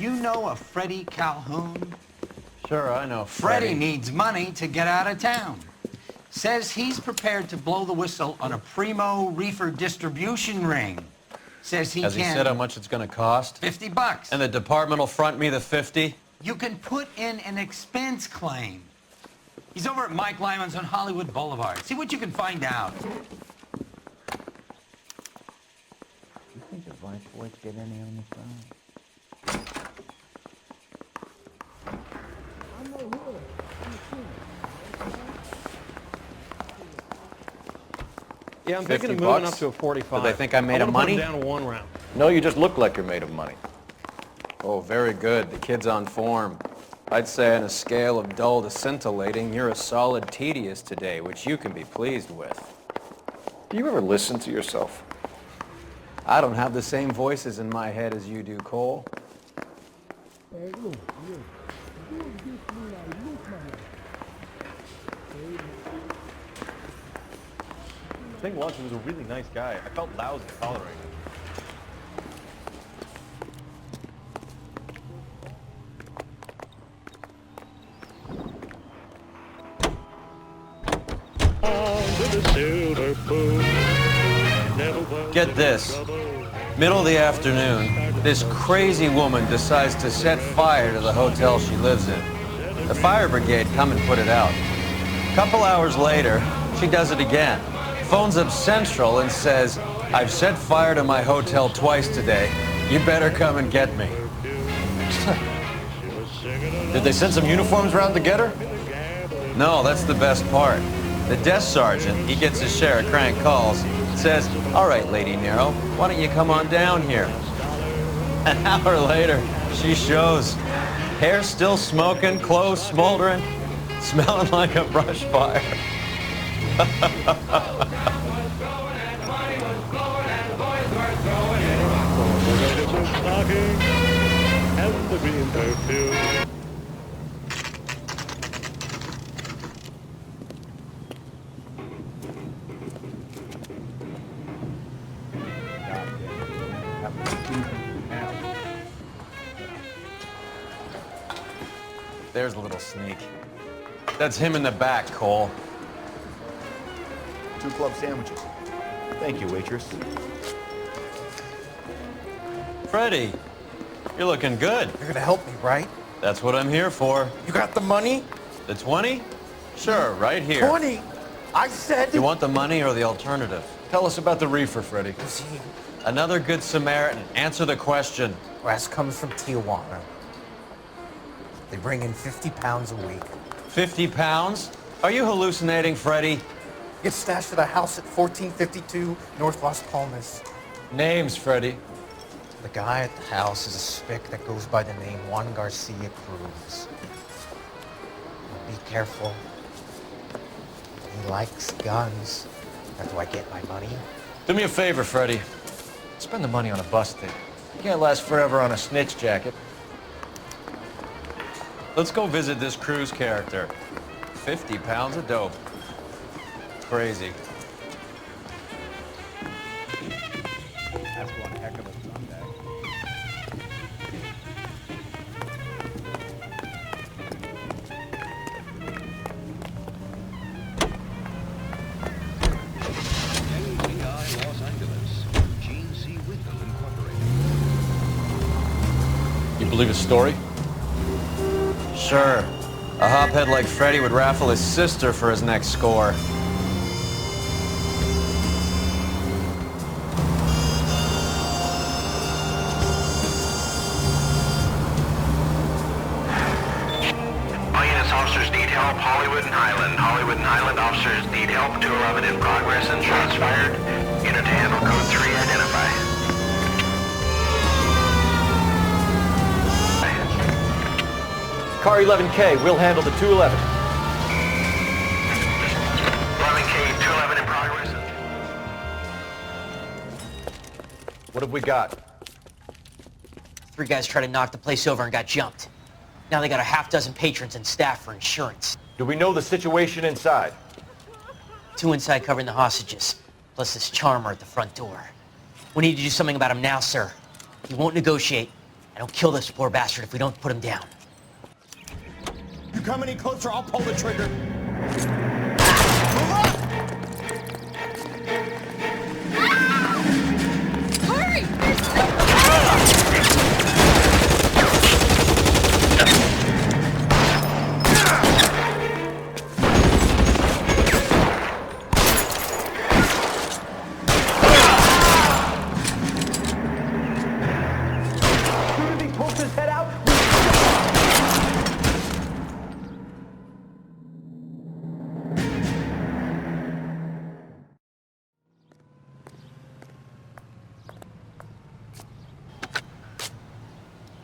You know a Freddie Calhoun? Sure, I know Freddie needs money to get out of town. Says he's prepared to blow the whistle on a primo reefer distribution ring. Says he Has can... he said how much it's going to cost? $50. And the department will front me the 50? You can put in an expense claim. He's over at Mike Lyman's on Hollywood Boulevard. See what you can find out. You think the Vice boys get any on the phone? Yeah, I'm thinking of 50 moving bucks? up to a 45. Do they think I made of money? Put them down to one round. No, you just look like you're made of money. Oh, very good. The kid's on form. I'd say on a scale of dull to scintillating, you're a solid tedious today, which you can be pleased with. Do you ever listen to yourself? I don't have the same voices in my head as you do, Cole. I think Lunch was a really nice guy. I felt lousy tolerating him. Get this. Middle of the afternoon, this crazy woman decides to set fire to the hotel she lives in. The fire brigade come and put it out. A couple hours later, she does it again. Phones up Central and says, "I've set fire to my hotel twice today. You better come and get me." Did they send some uniforms around to get her? No, that's the best part. The desk sergeant, he gets his share of crank calls, says, "All right, Lady Nero, why don't you come on down here?" An hour later, she shows. Hair still smoking, clothes smoldering, smelling like a brush fire. There's a little sneak. That's him in the back, Cole. 2 club sandwiches. Thank you, waitress. Freddie, you're looking good. You're gonna help me, right? That's what I'm here for. You got the money? The 20? Sure, right here. 20? I said... You want the money or the alternative? Tell us about the reefer, Freddie. See, Another good Samaritan. Answer the question. Wes comes from Tijuana. They bring in 50 pounds a week. 50 pounds? Are you hallucinating, Freddie? Gets stashed at a house at 1452 North Las Palmas. Names, Freddie. The guy at the house is a spick that goes by the name Juan Garcia Cruz. Be careful. He likes guns. How do I get my money? Do me a favor, Freddie. Spend the money on a bus ticket. You can't last forever on a snitch jacket. Let's go visit this Cruz character. 50 pounds of dope. Crazy. That's one heck of a Sunday. You believe his story? Sure. A hophead like Freddie would raffle his sister for his next score. All units, officers need help. Hollywood and Highland. Hollywood and Highland officers need help. 211 in progress and shots fired. Unit to handle code 3, identify. Car 11K, we'll handle the 211. 11K, 211 in progress. What have we got? 3 guys tried to knock the place over and got jumped. Now they got a half dozen patrons and staff for insurance. Do we know the situation inside? 2 inside covering the hostages, plus this charmer at the front door. We need to do something about him now, sir. He won't negotiate, and don't kill this poor bastard if we don't put him down. You come any closer, I'll pull the trigger.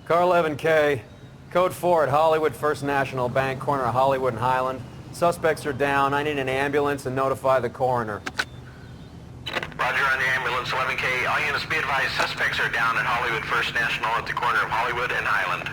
Car 11K, code 4 at Hollywood First National Bank, corner of Hollywood and Highland. Suspects are down. I need an ambulance and notify the coroner. Roger on the ambulance, 11K. All units be advised, suspects are down at Hollywood First National at the corner of Hollywood and Highland.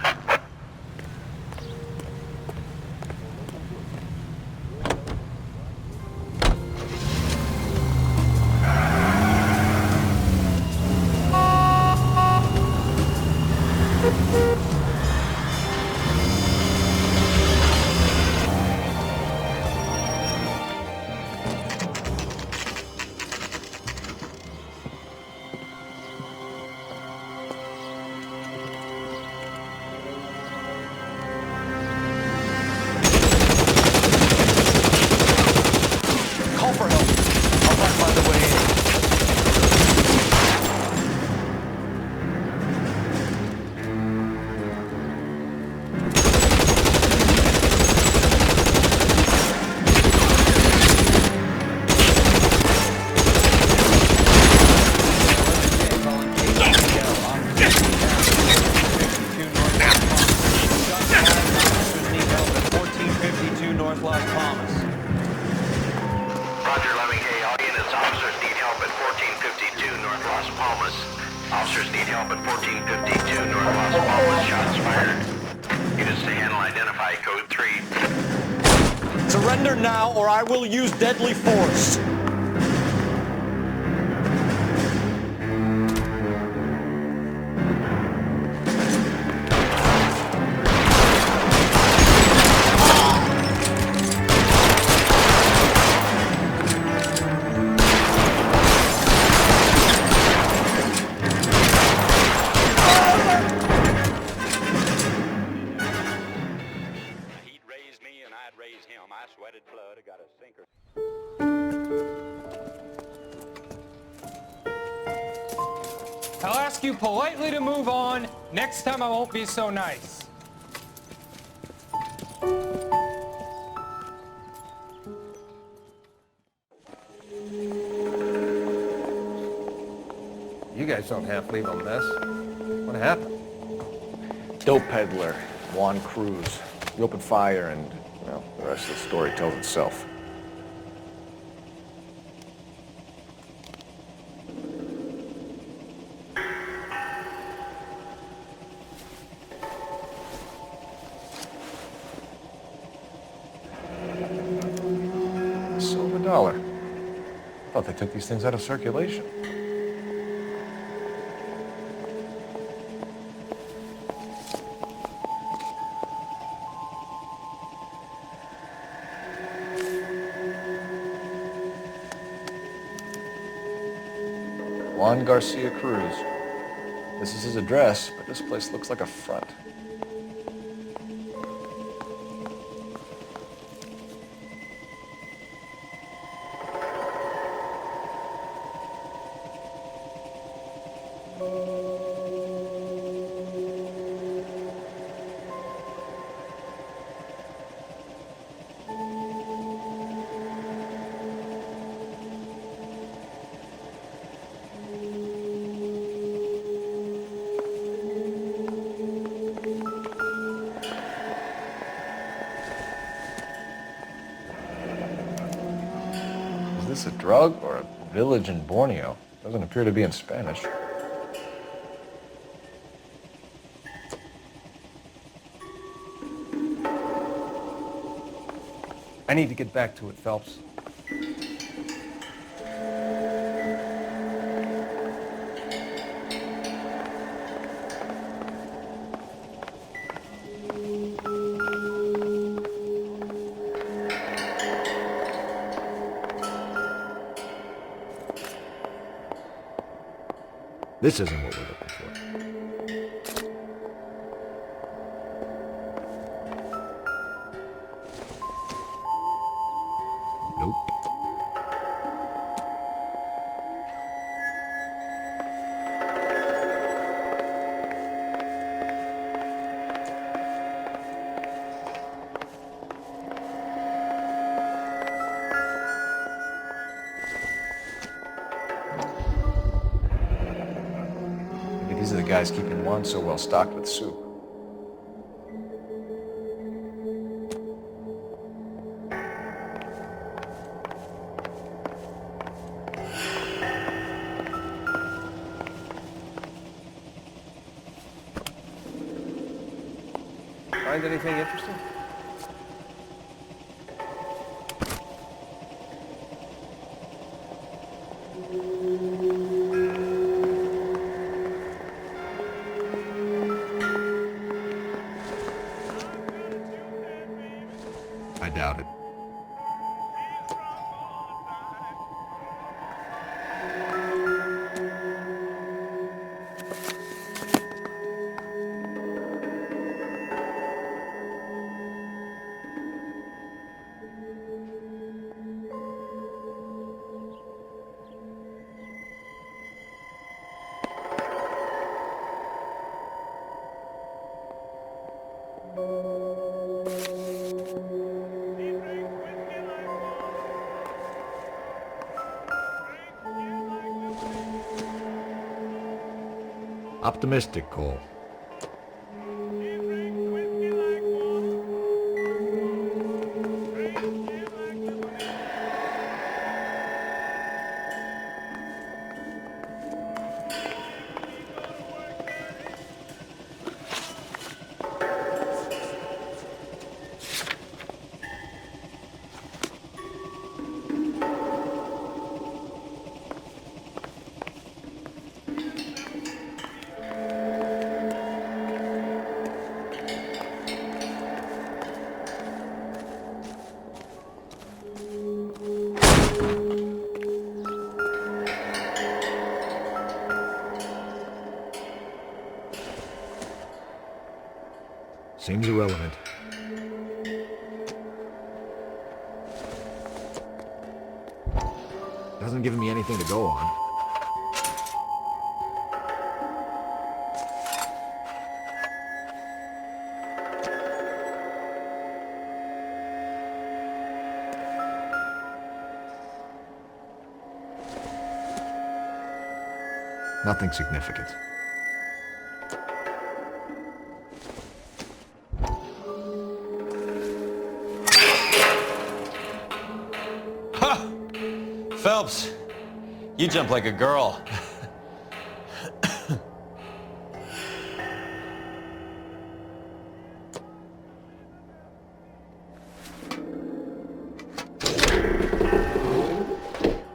Officers need help at 1452 North Las Palmas. Shots fired. Units to handle identify code 3. Surrender now or I will use deadly force. I'll ask you politely to move on. Next time I won't be so nice. You guys don't half leave a mess. What happened? Dope peddler, Juan Cruz. He opened fire and, well, the rest of the story tells itself. $1. Thought they took these things out of circulation. Juan Garcia Cruz. This is his address, but this place looks like a front. Is this a drug or a village in Borneo? Doesn't appear to be in Spanish. I need to get back to it, Phelps. This isn't what we're looking for. Nope. Maybe these are the guys keeping Juan so well stocked with soup. Find anything interesting? I doubt it. Optimistic, Cole. Seems irrelevant. Doesn't give me anything to go on. Nothing significant. Phelps, you jump like a girl.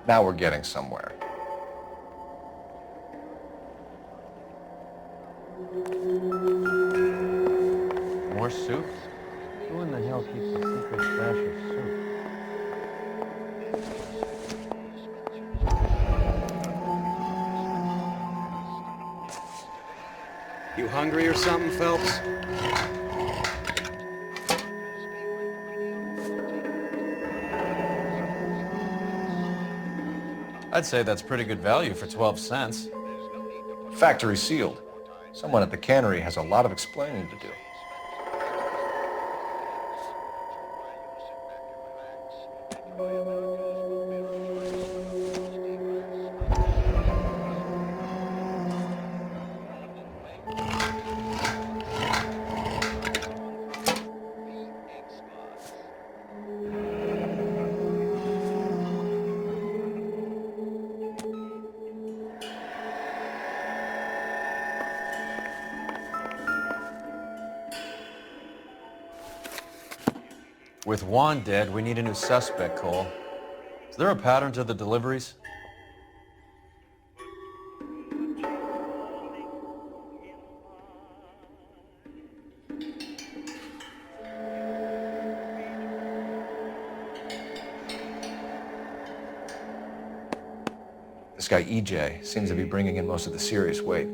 Now we're getting somewhere. More soup? Who in the hell keeps a secret stash of soup? You hungry or something, Phelps? I'd say that's pretty good value for 12 cents. Factory sealed. Someone at the cannery has a lot of explaining to do. With Juan dead, we need a new suspect, Cole. Is there a pattern to the deliveries? This This guy EJ seems to be bringing in most of the serious weight.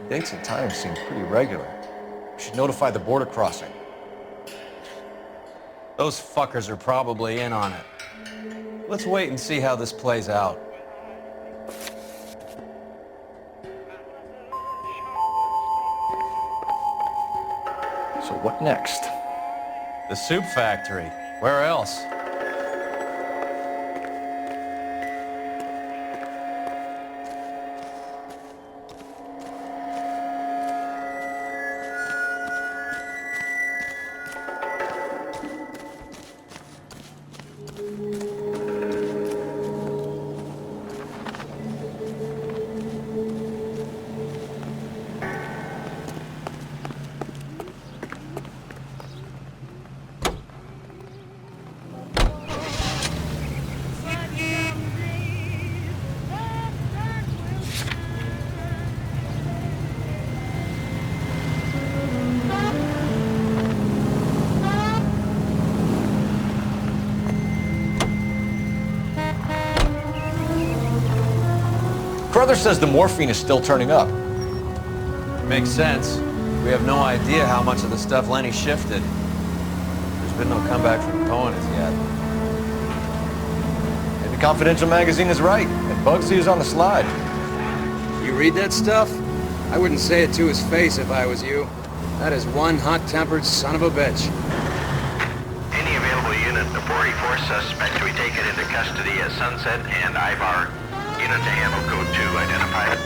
Dates and times seem pretty regular. We should notify the border crossing. Those fuckers are probably in on it. Let's wait and see how this plays out. So what next? The soup factory. Where else? Brother says the morphine is still turning up. Makes sense. We have no idea how much of the stuff Lenny shifted. There's been no comeback from opponents yet. Maybe Confidential magazine is right, and Bugsy is on the slide. You read that stuff? I wouldn't say it to his face if I was you. That is one hot-tempered son of a bitch. Any available unit of 44 suspect to be taken into custody at Sunset and Ivar. Unit to handle code 2 identified.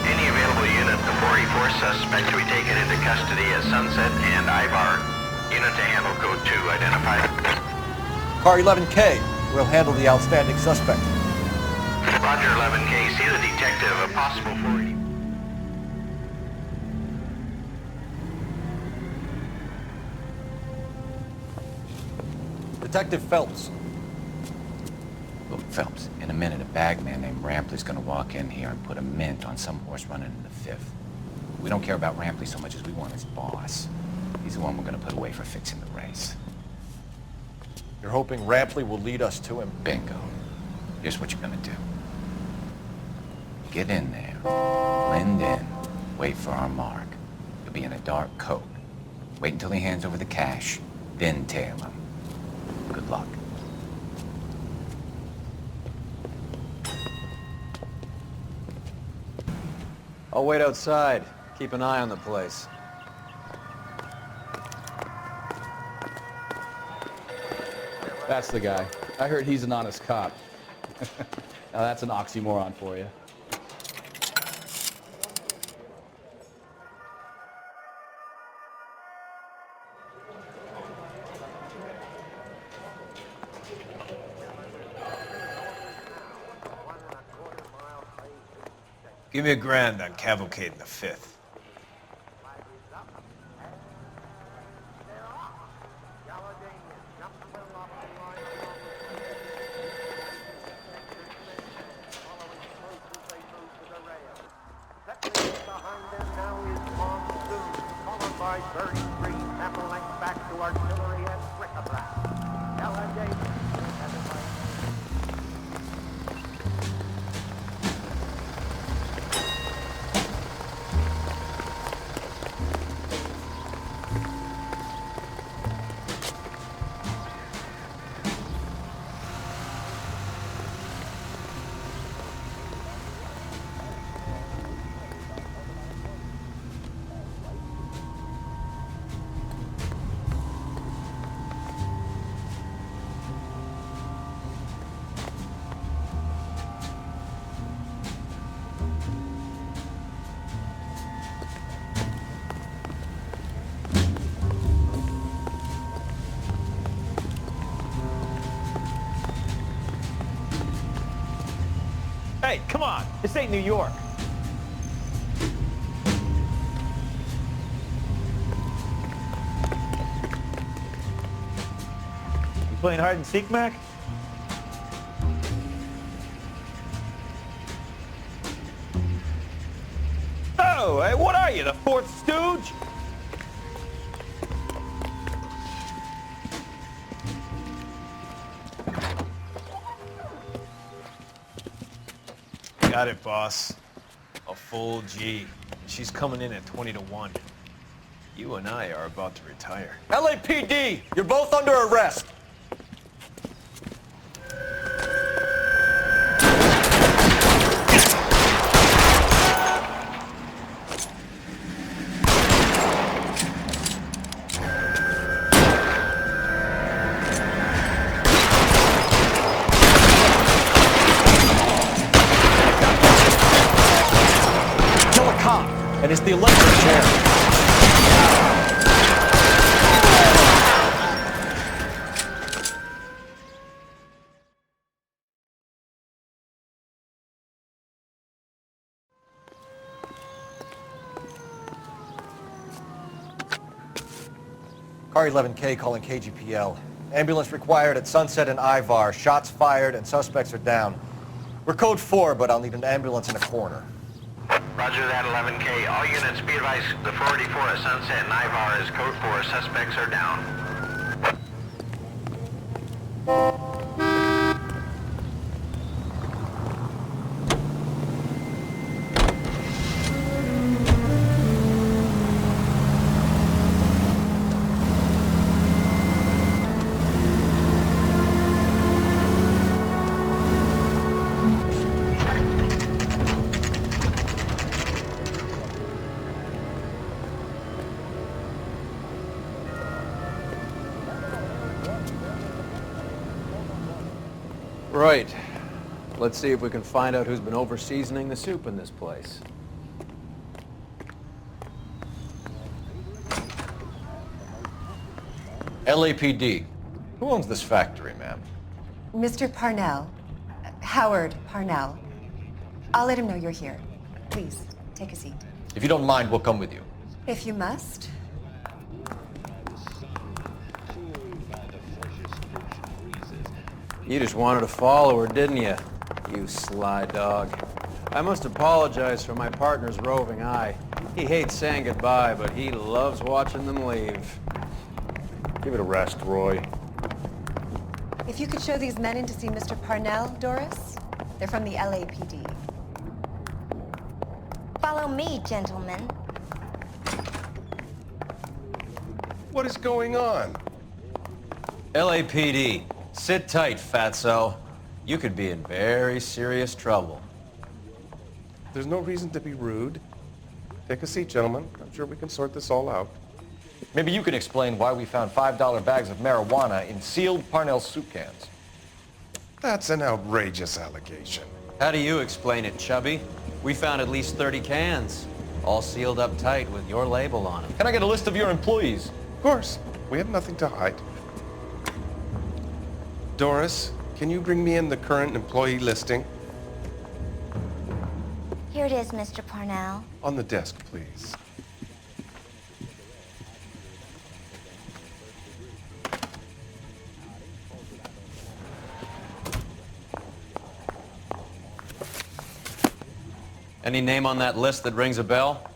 Any available unit of 44 suspect to be taken into custody at Sunset and Ivar. Unit to handle code 2 identified. Car 11K, we'll handle the outstanding suspect. Roger 11K, see the detective, a possible 40. Detective Phelps. Look, Phelps, in a minute, a bagman named Rampley's gonna walk in here and put a mint on some horse running in the 5th. We don't care about Rampley so much as we want his boss. He's the one we're gonna put away for fixing the race. You're hoping Rampley will lead us to him? Bingo. Here's what you're gonna do. Get in there, blend in, wait for our mark. You'll be in a dark coat. Wait until he hands over the cash, then tail him. Good luck. I'll wait outside. Keep an eye on the place. That's the guy. I heard he's an honest cop. Now that's an oxymoron for you. Give me $1,000 on Cavalcade in the 5th. Hey, come on! This ain't New York! You playing hide and seek, Mac? Oh, hey, what are you, the fourth stooge? Got it, boss. A full G. She's coming in at 20 to 1. You and I are about to retire. LAPD, you're both under arrest. Kill a cop, and it's the electric chair. Car 11K calling KGPL. Ambulance required at Sunset and Ivar. Shots fired and suspects are down. We're code 4, but I'll need an ambulance in a corner. Roger that, 11K. All units be advised, the 484 at Sunset and Ivar is code 4. Suspects are down. Right. Let's see if we can find out who's been over-seasoning the soup in this place. LAPD. Who owns this factory, ma'am? Mr. Parnell. Howard Parnell. I'll let him know you're here. Please, take a seat. If you don't mind, we'll come with you. If you must. You just wanted to follow her, didn't you? You sly dog. I must apologize for my partner's roving eye. He hates saying goodbye, but he loves watching them leave. Give it a rest, Roy. If you could show these men in to see Mr. Parnell, Doris. They're from the LAPD. Follow me, gentlemen. What is going on? LAPD, sit tight, fatso. You could be in very serious trouble. There's no reason to be rude. Take a seat, gentlemen. I'm sure we can sort this all out. Maybe you can explain why we found $5 bags of marijuana in sealed Parnell soup cans. That's an outrageous allegation. How do you explain it, Chubby? We found at least 30 cans, all sealed up tight with your label on them. Can I get a list of your employees? Of course. We have nothing to hide. Doris, can you bring me in the current employee listing? Here it is, Mr. Parnell. On the desk, please. Any name on that list that rings a bell?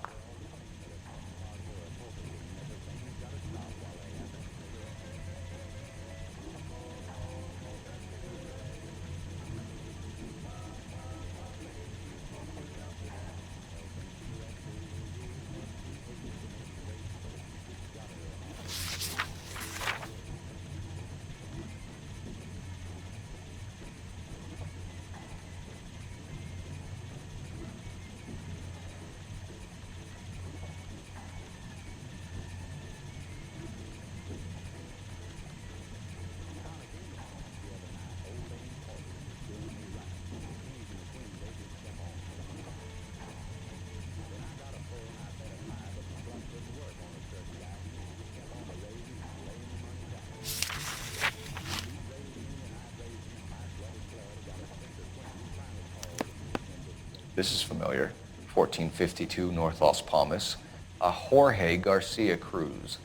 This is familiar. 1452 North Las Palmas. A Jorge Garcia Cruz.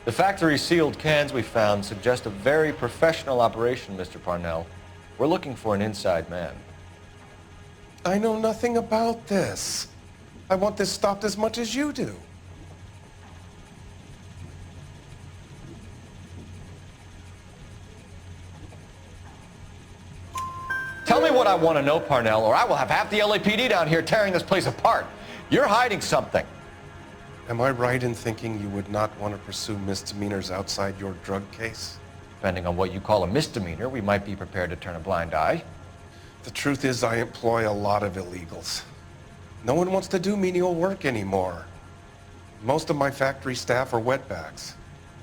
The factory sealed cans we found suggest a very professional operation, Mr. Parnell. We're looking for an inside man. I know nothing about this. I want this stopped as much as you do. Tell me what I want to know, Parnell, or I will have half the LAPD down here tearing this place apart. You're hiding something. Am I right in thinking you would not want to pursue misdemeanors outside your drug case? Depending on what you call a misdemeanor, we might be prepared to turn a blind eye. The truth is I employ a lot of illegals. No one wants to do menial work anymore. Most of my factory staff are wetbacks.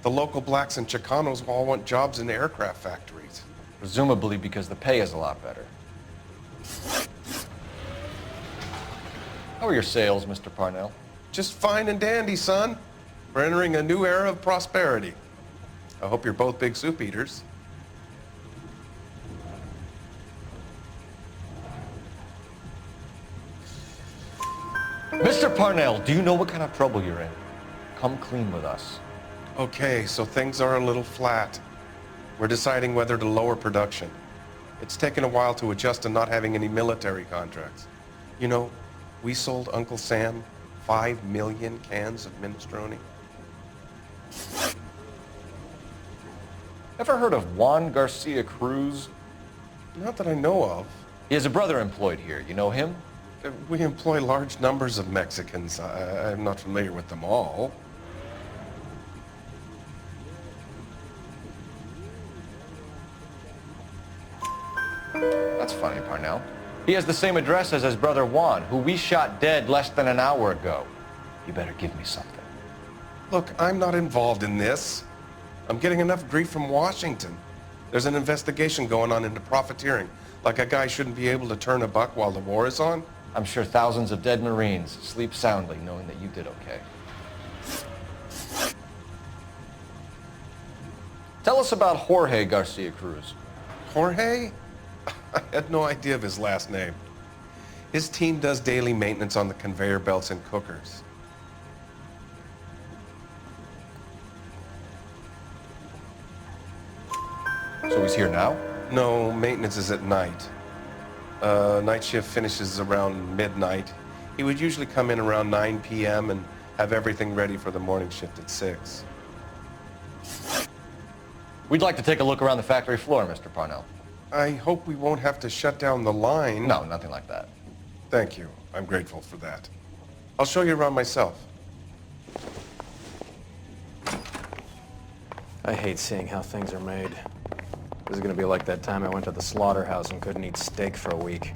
The local blacks and Chicanos all want jobs in aircraft factories. Presumably because the pay is a lot better. How are your sales, Mr. Parnell? Just fine and dandy, son. We're entering a new era of prosperity. I hope you're both big soup eaters. Mr. Parnell, do you know what kind of trouble you're in? Come clean with us. Okay, so things are a little flat. We're deciding whether to lower production. It's taken a while to adjust to not having any military contracts. You know, we sold Uncle Sam 5 million cans of minestrone. Ever heard of Juan Garcia Cruz? Not that I know of. He has a brother employed here. You know him? We employ large numbers of Mexicans. I'm not familiar with them all. That's funny, Parnell. He has the same address as his brother Juan, who we shot dead less than an hour ago. You better give me something. Look, I'm not involved in this. I'm getting enough grief from Washington. There's an investigation going on into profiteering. Like a guy shouldn't be able to turn a buck while the war is on. I'm sure thousands of dead Marines sleep soundly knowing that you did okay. Tell us about Jorge Garcia Cruz. Jorge? I had no idea of his last name. His team does daily maintenance on the conveyor belts and cookers. So he's here now? No, maintenance is at night. Night shift finishes around midnight. He would usually come in around 9 p.m. and have everything ready for the morning shift at 6. We'd like to take a look around the factory floor, Mr. Parnell. I hope we won't have to shut down the line. No, nothing like that. Thank you. I'm grateful for that. I'll show you around myself. I hate seeing how things are made. This is gonna be like that time I went to the slaughterhouse and couldn't eat steak for a week.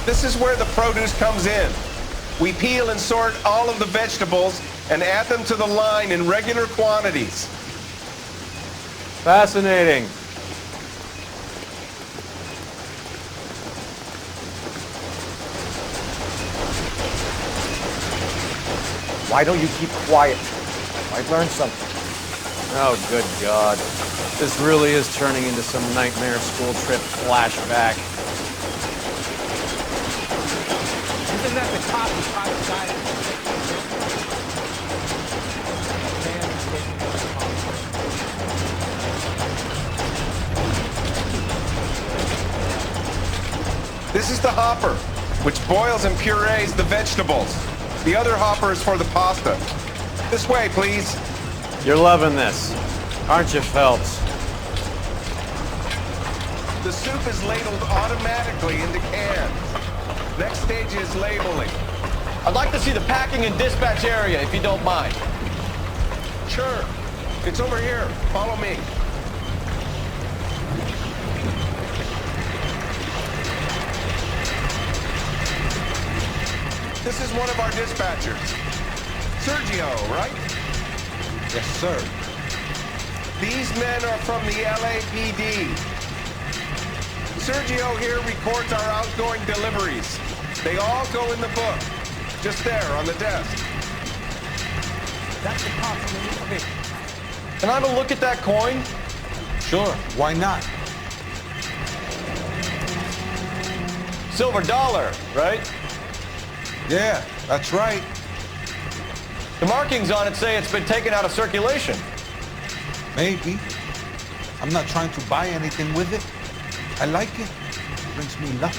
This is where the produce comes in. We peel and sort all of the vegetables and add them to the line in regular quantities. Fascinating. Why don't you keep quiet? Might learn something. Oh, good God. This really is turning into some nightmare school trip flashback. Isn't that the cop who caught the guy? This is the hopper, which boils and purees the vegetables. The other hopper is for the pasta. This way, please. You're loving this, aren't you, Phelps? The soup is ladled automatically into cans. Next stage is labeling. I'd like to see the packing and dispatch area, if you don't mind. Sure. It's over here. Follow me. This is one of our dispatchers. Sergio, right? Yes, sir. These men are from the LAPD. Sergio here records our outgoing deliveries. They all go in the book. Just there on the desk. That's the possibility. Okay. Can I have a look at that coin? Sure, why not? silver dollar, right? Yeah, that's right. The markings on it say it's been taken out of circulation. Maybe. I'm not trying to buy anything with it. I like it. It brings me luck.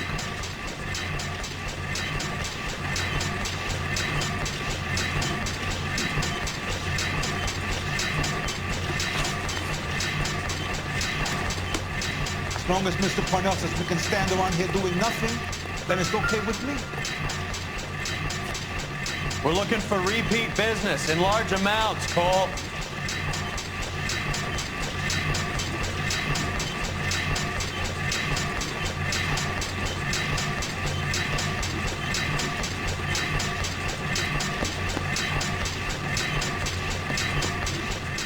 As long as Mr. Parnell says we can stand around here doing nothing, then it's okay with me. We're looking for repeat business in large amounts, Cole.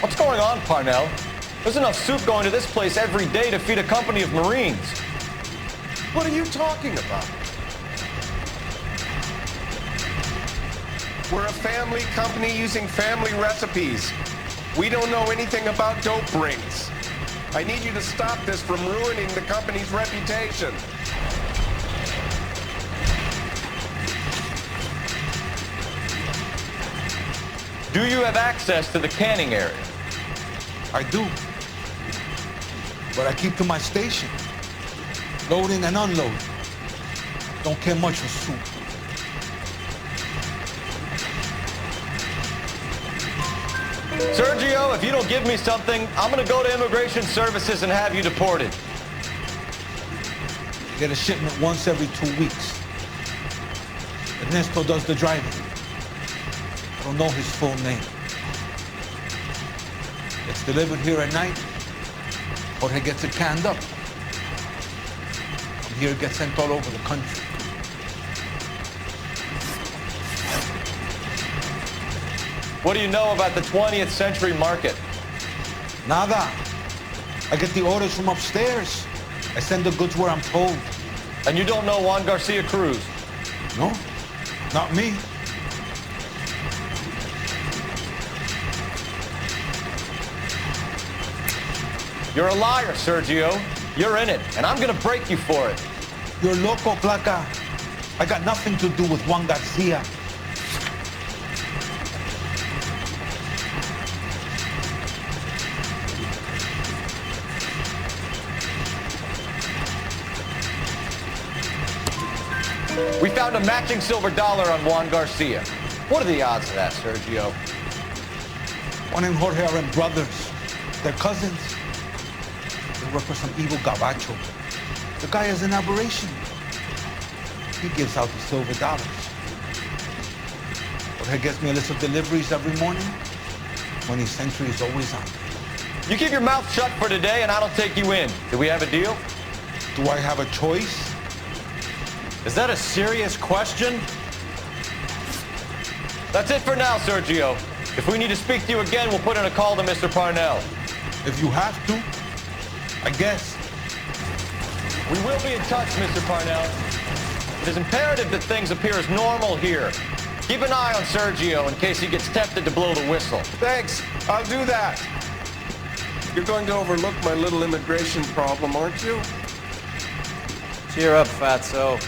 What's going on, Parnell? There's enough soup going to this place every day to feed a company of Marines. What are you talking about? We're a family company using family recipes. We don't know anything about dope rings. I need you to stop this from ruining the company's reputation. Do you have access to the canning area? I do. But I keep to my station. Loading and unloading. Don't care much for soup. Sergio, if you don't give me something, I'm gonna go to Immigration Services and have you deported. I get a shipment once every 2 weeks. Ernesto does the driving. I don't know his full name. It's delivered here at night. Jorge gets it canned up. From here it gets sent all over the country. What do you know about the 20th century market? Nada. I get the orders from upstairs. I send the goods where I'm told. And you don't know Juan Garcia Cruz? No, not me. You're a liar, Sergio. You're in it, and I'm gonna break you for it. You're loco, Placa. I got nothing to do with Juan Garcia. We found a matching silver dollar on Juan Garcia. What are the odds of that, Sergio? Juan and Jorge aren't brothers. They're cousins. They work for some evil gabacho. The guy is an aberration. He gives out the silver dollars. Jorge gets me a list of deliveries every morning. 20th century is always on. You keep your mouth shut for today and I don't take you in. Do we have a deal? Do I have a choice? Is that a serious question? That's it for now, Sergio. If we need to speak to you again, we'll put in a call to Mr. Parnell. If you have to, I guess. We will be in touch, Mr. Parnell. It is imperative that things appear as normal here. Keep an eye on Sergio in case he gets tempted to blow the whistle. Thanks, I'll do that. You're going to overlook my little immigration problem, aren't you? Cheer up, fatso.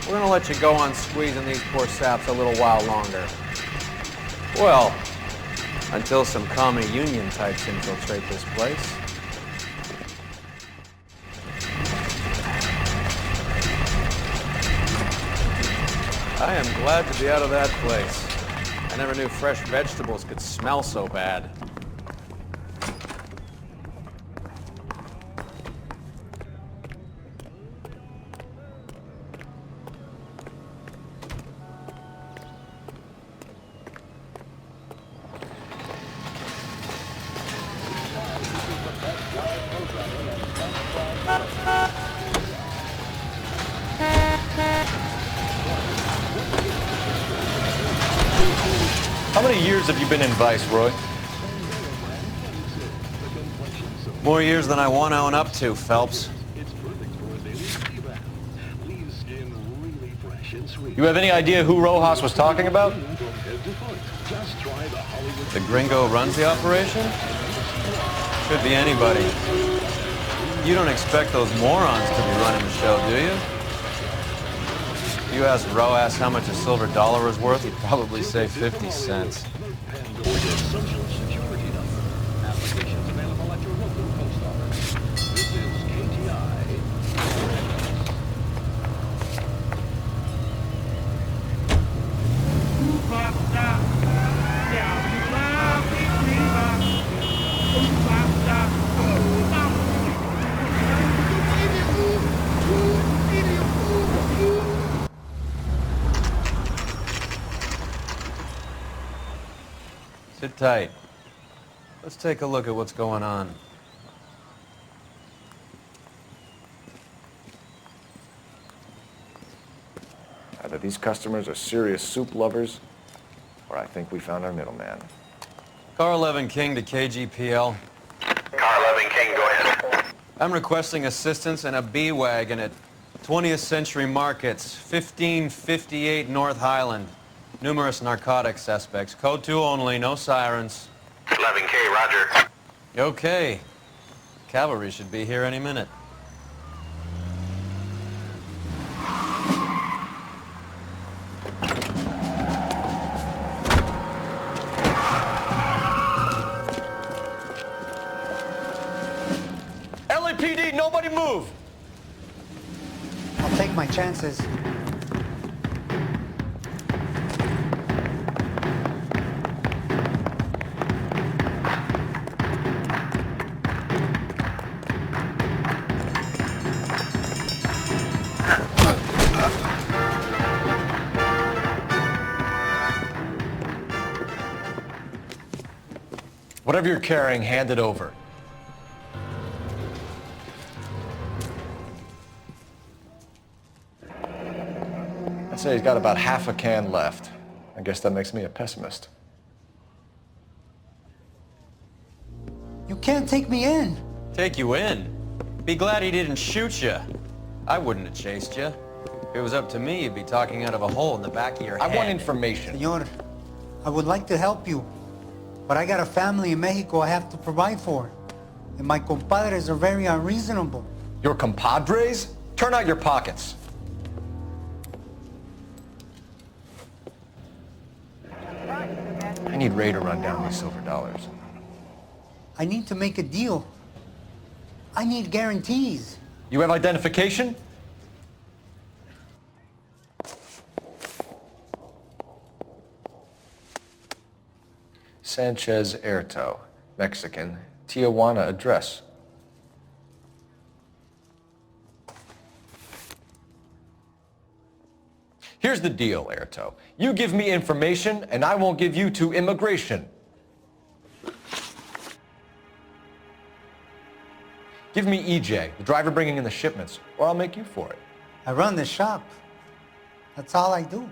We're gonna let you go on squeezing these poor saps a little while longer. Well, until some commie union types infiltrate this place. I am glad to be out of that place. I never knew fresh vegetables could smell so bad. How many years have you been in Vice, Roy? More years than I want to own up to, Phelps. You have any idea who Rojas was talking about? The gringo runs the operation? Could be anybody. You don't expect those morons to be running the show, do you? You asked Roas how much a silver dollar was worth, he'd probably say 50 cents. Sit tight. Let's take a look at what's going on. Either these customers are serious soup lovers, or I think we found our middleman. Car 11 King to KGPL. Car 11 King, go ahead. I'm requesting assistance in a B-Wagon at 20th Century Markets, 1558 North Highland. Numerous narcotic suspects. Code 2 only, no sirens. 11K, roger. Okay. Cavalry should be here any minute. LAPD, nobody move! I'll take my chances. Whatever you're carrying, hand it over. I'd say he's got about half a can left. I guess that makes me a pessimist. You can't take me in. Take you in? Be glad he didn't shoot you. I wouldn't have chased you. If it was up to me, you'd be talking out of a hole in the back of your head. I want information. Señor, I would like to help you, but I got a family in Mexico I have to provide for. And my compadres are very unreasonable. Your compadres? Turn out your pockets. I need Ray to run down these silver dollars. I need to make a deal. I need guarantees. You have identification? Sanchez Erto, Mexican, Tijuana address. Here's the deal, Erto. You give me information, and I won't give you to immigration. Give me EJ, the driver bringing in the shipments, or I'll make you for it. I run the shop. That's all I do.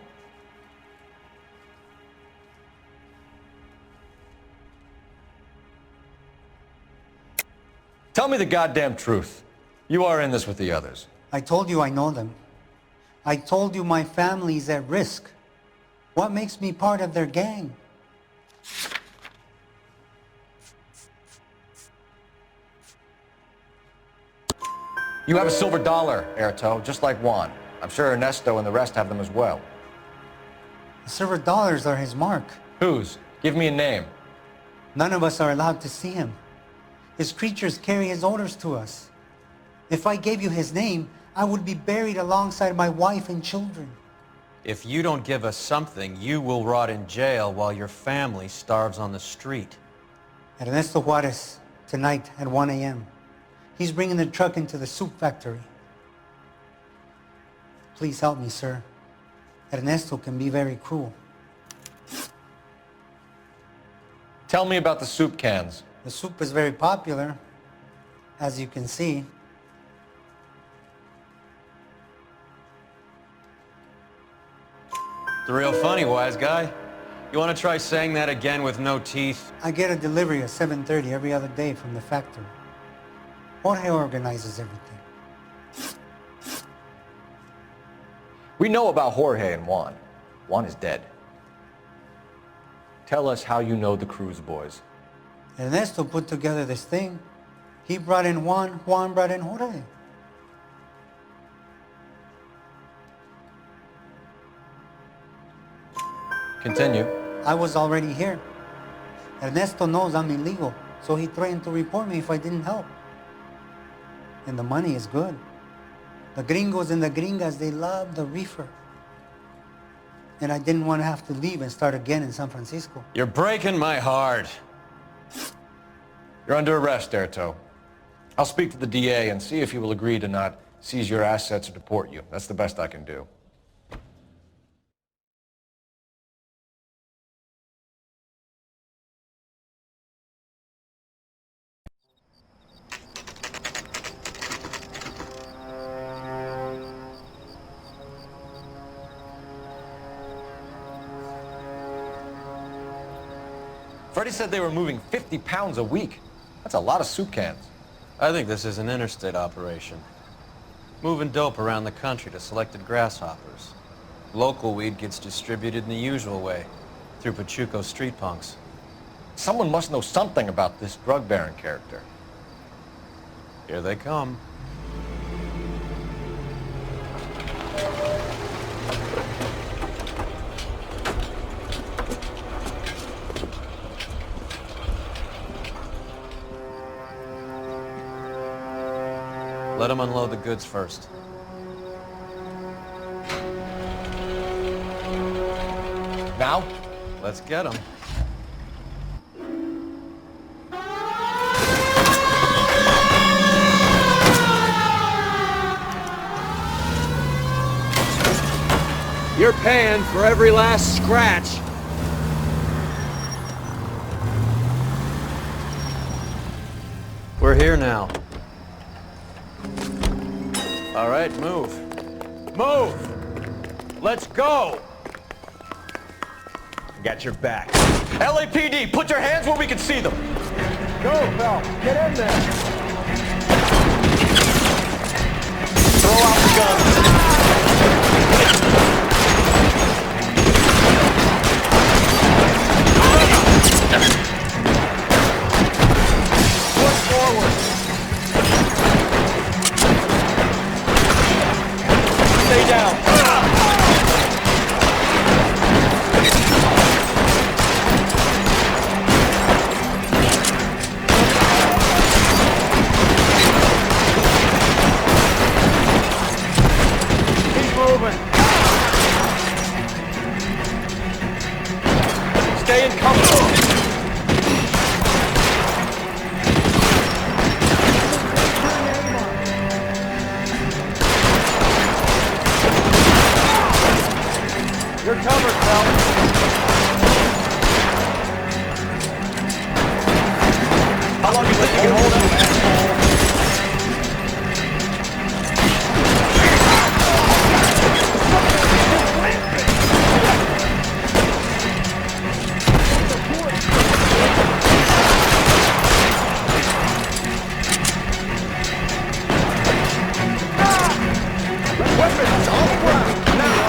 Tell me the goddamn truth. You are in this with the others. I told you I know them. I told you my family's at risk. What makes me part of their gang? You have a silver dollar, Erto, just like Juan. I'm sure Ernesto and the rest have them as well. The silver dollars are his mark. Whose? Give me a name. None of us are allowed to see him. His creatures carry his orders to us. If I gave you his name, I would be buried alongside my wife and children. If you don't give us something, you will rot in jail while your family starves on the street. Ernesto Juarez, tonight at 1 a.m. He's bringing the truck into the soup factory. Please help me, sir. Ernesto can be very cruel. Tell me about the soup cans. The soup is very popular, as you can see. It's real funny, wise guy. You want to try saying that again with no teeth? I get a delivery at 7:30 every other day from the factory. Jorge organizes everything. We know about Jorge and Juan. Juan is dead. Tell us how you know the Cruz boys. Ernesto put together this thing. He brought in Juan, Juan brought in Jorge. Continue. I was already here. Ernesto knows I'm illegal, so he threatened to report me if I didn't help. And the money is good. The gringos and the gringas, they love the reefer. And I didn't want to have to leave and start again in San Francisco. You're breaking my heart. You're under arrest, Erto. I'll speak to the DA and see if he will agree to not seize your assets or deport you. That's the best I can do. Freddie said they were moving 50 pounds a week. That's a lot of soup cans. I think this is an interstate operation. Moving dope around the country to selected grasshoppers. Local weed gets distributed in the usual way, through Pachuco street punks. Someone must know something about this drug baron character. Here they come. Let them unload the goods first. Now? Let's get them. You're paying for every last scratch. We're here now. All right, move. Move! Let's go! Got your back. LAPD, put your hands where we can see them. Go, Phelps. Get in there. Throw out the guns. Push forward. Stay down. Stay in cover. You're covered, Phelps. How long do you think you can hold him, asshole? Weapons on the ground, now!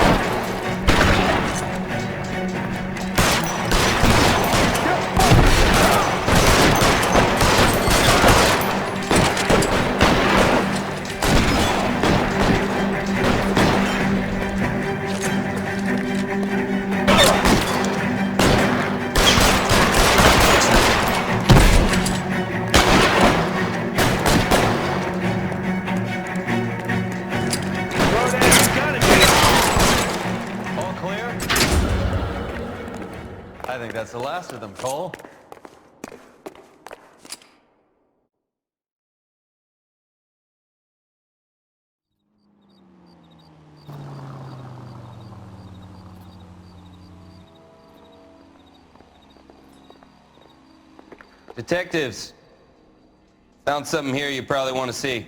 I think that's the last of them, Cole. Detectives, found something here you probably want to see.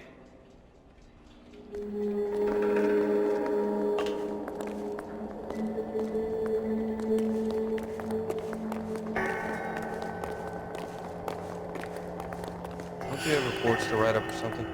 Don't you have reports to write up or something?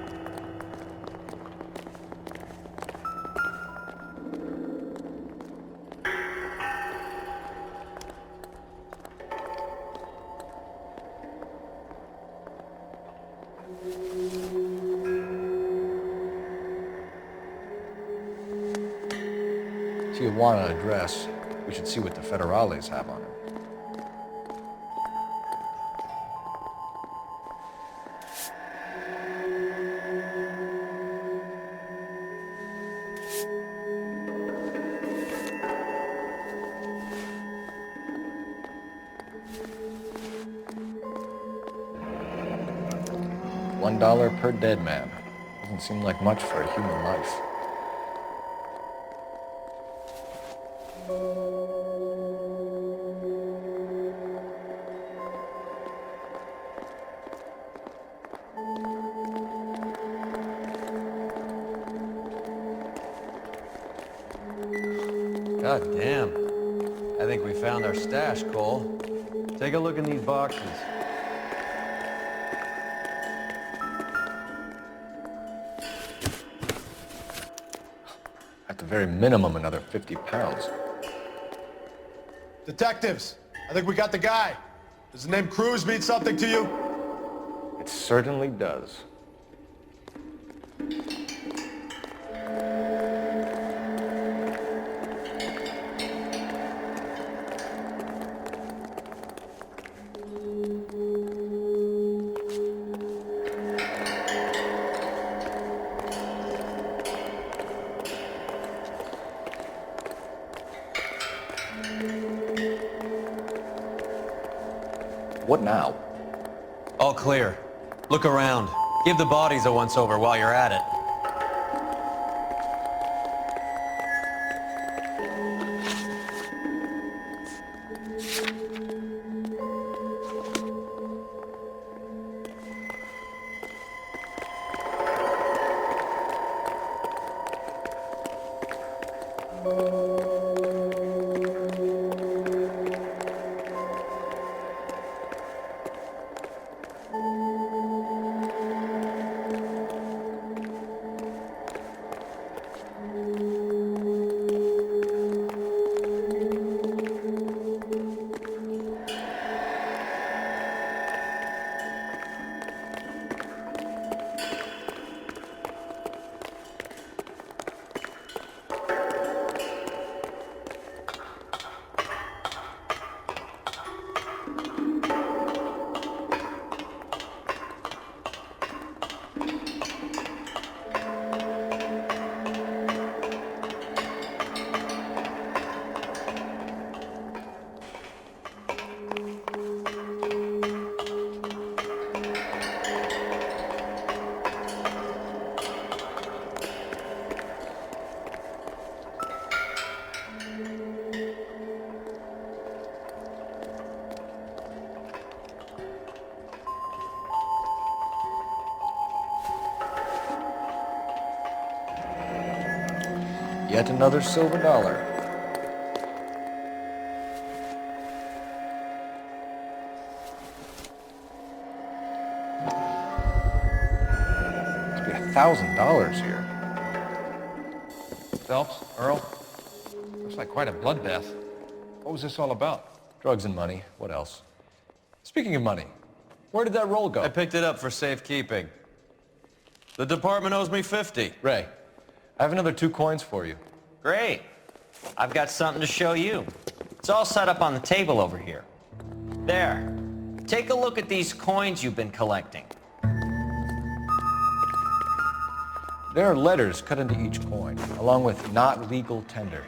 So you want an address. We should see what the federales have on him. $1 per dead man. Doesn't seem like much for a human life. God damn. I think we found our stash, Cole. Take a look in these boxes. At the very minimum, another 50 pounds. Detectives, I think we got the guy. Does the name Cruz mean something to you? It certainly does. What now? All clear. Look around. Give the bodies a once-over while you're at it. Yet another silver dollar. Must be $1,000 here. Phelps, Earl, looks like quite a bloodbath. What was this all about? Drugs and money. What else? Speaking of money, where did that roll go? I picked it up for safekeeping. The department owes me 50. Ray, I have another 2 coins for you. Great. I've got something to show you. It's all set up on the table over here. There. Take a look at these coins you've been collecting. There are letters cut into each coin, along with not legal tender.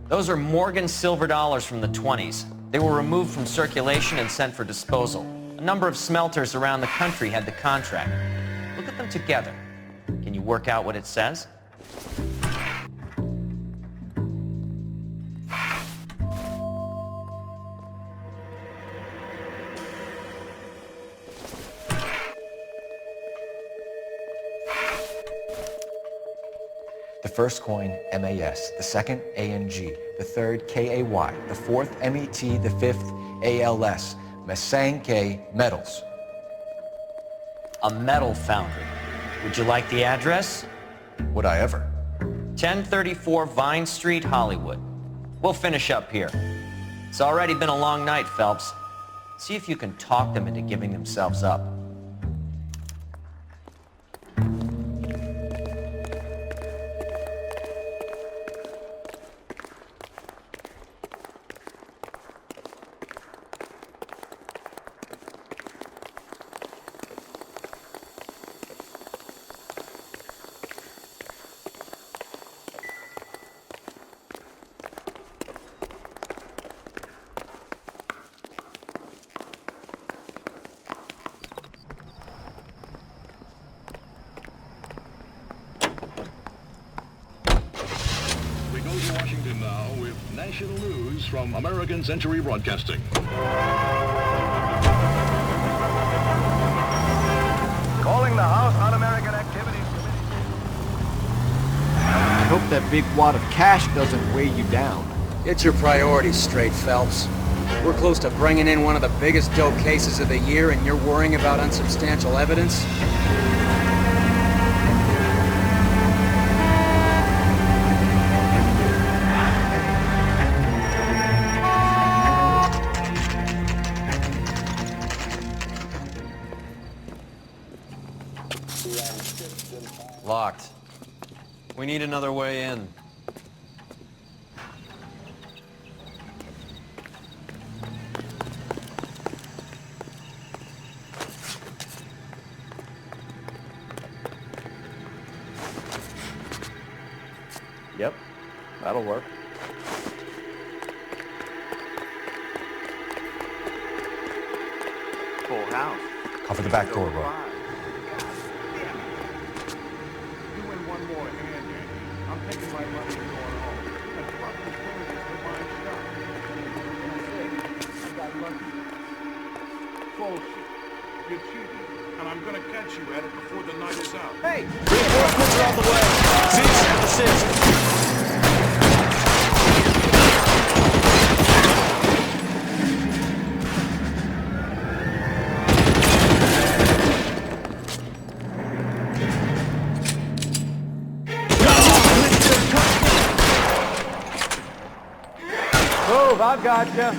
Those are Morgan silver dollars from the 20s. They were removed from circulation and sent for disposal. A number of smelters around the country had the contract. Look at them together. Can you work out what it says? The first coin, MAS, the second, ANG, the third, KAY, the fourth, MET, the fifth, ALS, Masanke Metals. A metal foundry. Would you like the address? Would I ever? 1034 Vine Street, Hollywood. We'll finish up here. It's already been a long night, Phelps. See if you can talk them into giving themselves up. National news from American Century Broadcasting. Calling the House Un-American Activities Committee. I hope that big wad of cash doesn't weigh you down. Get your priorities straight, Phelps. We're close to bringing in one of the biggest dope cases of the year, and you're worrying about unsubstantial evidence? Locked. We need another way in. Yep, that'll work. Full house. Cover the back door, Roy. You win one more hand, Yankee. I'm taking my money and going home. And plus, the thing is to my shot. That's it. I got lucky. Bullshit. You're cheating. And I'm gonna catch you at it before the night is out. Hey! Reinforcements are on the way! Cease and desist! Move, I've got you.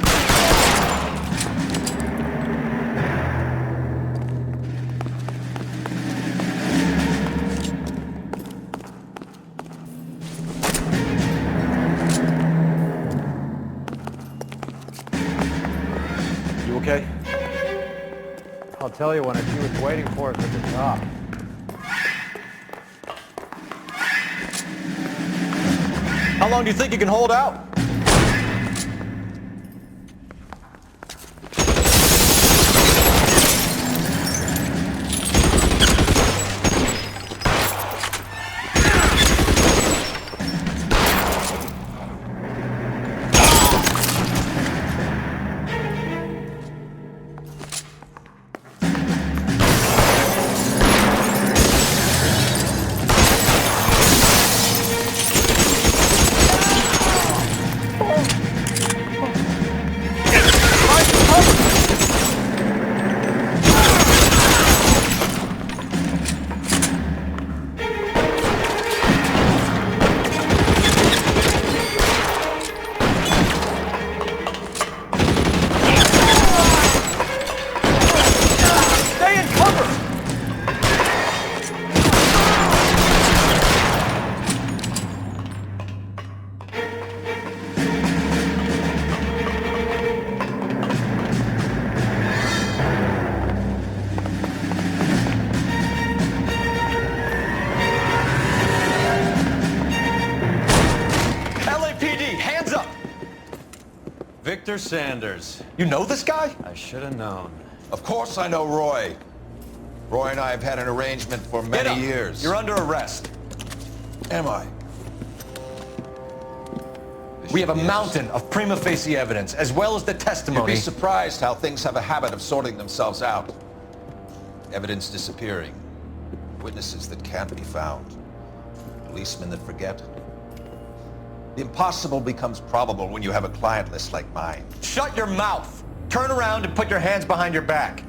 You okay? I'll tell you when I see what's waiting for us at the top. How long do you think you can hold out? Victor Sanders. You know this guy? I should have known. Of course I know Roy. Roy and I have had an arrangement for many years. You're under arrest. Am I? We have a mountain of prima facie evidence, as well as the testimony. You'd be surprised how things have a habit of sorting themselves out. Evidence disappearing. Witnesses that can't be found. Policemen that forget. The impossible becomes probable when you have a client list like mine. Shut your mouth! Turn around and put your hands behind your back.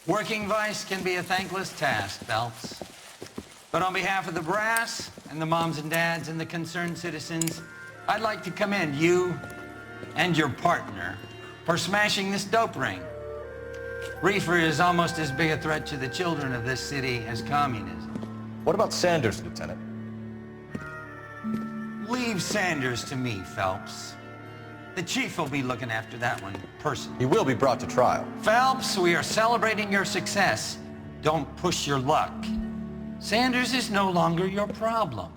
Working vice can be a thankless task, Phelps. But on behalf of the brass and the moms and dads and the concerned citizens, I'd like to commend you and your partner for smashing this dope ring. Reefer is almost as big a threat to the children of this city as communism. What about Sanders, Lieutenant? Leave Sanders to me, Phelps. The chief will be looking after that one personally. He will be brought to trial. Phelps, we are celebrating your success. Don't push your luck. Sanders is no longer your problem.